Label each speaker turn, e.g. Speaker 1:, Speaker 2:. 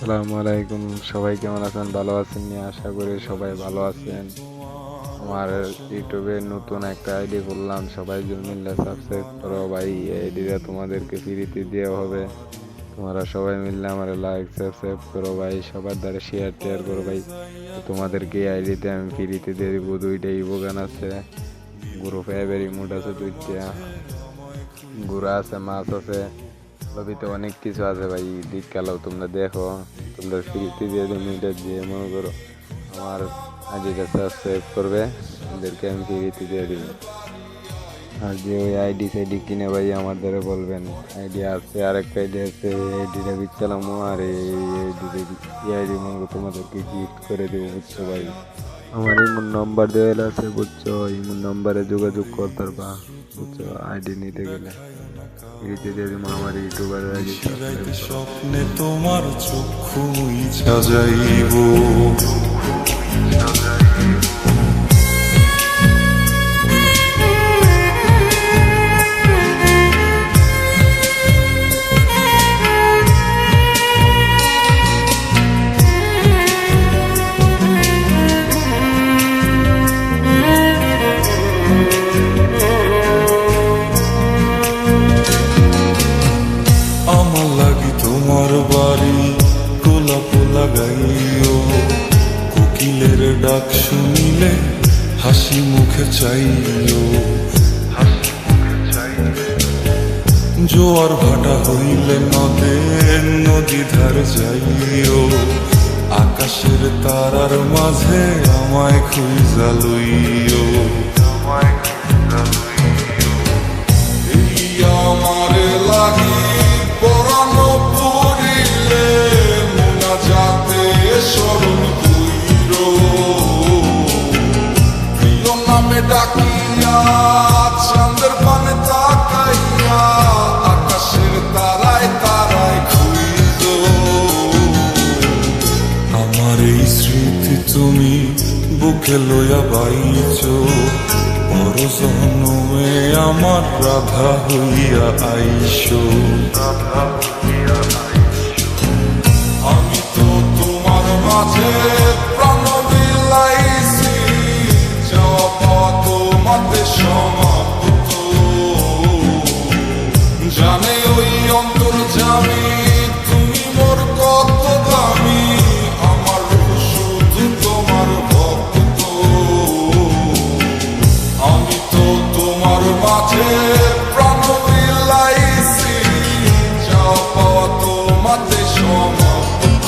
Speaker 1: আসসালামু আলাইকুম। সবাই কেমন আছেন? ভালো আছেন নি? আশা করি সবাই ভালো আছেন। আমার ইউটিউবে নতুন একটা আইডি করলাম, সবাই মিলে সাবস্ক্রাইব করো ভাই। এই আইডিটা তোমাদেরকে ফ্রিতে দেওয়া হবে। তোমরা সবাই মিললে আমার লাইক সাবস্ক্রাইব করো ভাই, সবার দ্বারা শেয়ার টেয়ার করো ভাই। তো তোমাদেরকে এই আইডিতে আমি ফ্রিতে দিয়ে দিব। দুইটা ইবোগান আছে, গ্রুপ অ্যাপের ইমোট আছে দুইটা, ঘোড়া আছে, মাছ আছে, লবিতে অনেক কিছু আছে ভাই। দিক খেলাও তোমরা দেখো, তোমরা ফ্রিতে দিয়ে দিন। এটা যে মনে করো আমার আইডিটা সাবস্ক্রাইব করবে, ওদেরকে আমি ফ্রিতে দিয়ে দিব। আর যে ওই আইডি সাইডি কিনে ভাই আমার দ্বারা বলবেন। আইডি আছে, আরেকটা আইডি আছে, এই আইডিটা বিচ্ছালাম। আর এই আইডি মনে করো তোমাদেরকে গিফট করে দেবো, বুঝছো ভাই। আমার ইমোর নাম্বার দেওয়া আছে, বুঝছো। ইমোর নাম্বারে যোগাযোগ করতে পারবা, বুঝছো, আইডি নিতে গেলে। ফ্রিতে দিয়ে দিব আমার ইউটিউবার আইডি সাবস্ক্রাইব করো।
Speaker 2: স্বপ্নে তোমার চক্ষু মুইছা যাইব। আমার লাগি তোমার বাড়ি গোলাপ লাগাইও, কোকিলের ডাক শুনিলে হাসি মুখে চাইও। জোয়ার ভাটা হইলে নদে নদী ধার যাইও, আকাশের তারার মাঝে আমায় খুঁজা লইও। এই আমারে লাগি পরানো পড়িলে মোনা যাতে স্মরণ কইরো, প্রিয় নামে ডাকিয়া চাঁদের পানে তাকাইয়া আকাশের তারায় তারায় খুঁজো। আমার এই স্মৃতি তুমি বুকে লইয়া বাইছো, পর জন্মে আমার রাধা হইয়া আইসো। আমি তো তোমার মাঝে প্রাণ বিলাইছি, যাওয়া পাওয়া তোমাতে সমাপ্ত। জানে ওই অন্তর্যামী তুমি মোর কত দামি, আমার শুধু তোমার ভক্ত। আমি তো তোমার মাঝে প্রাণ বিলাইছি, যাওয়া পাওয়া তোমাতে সমাপ্ত।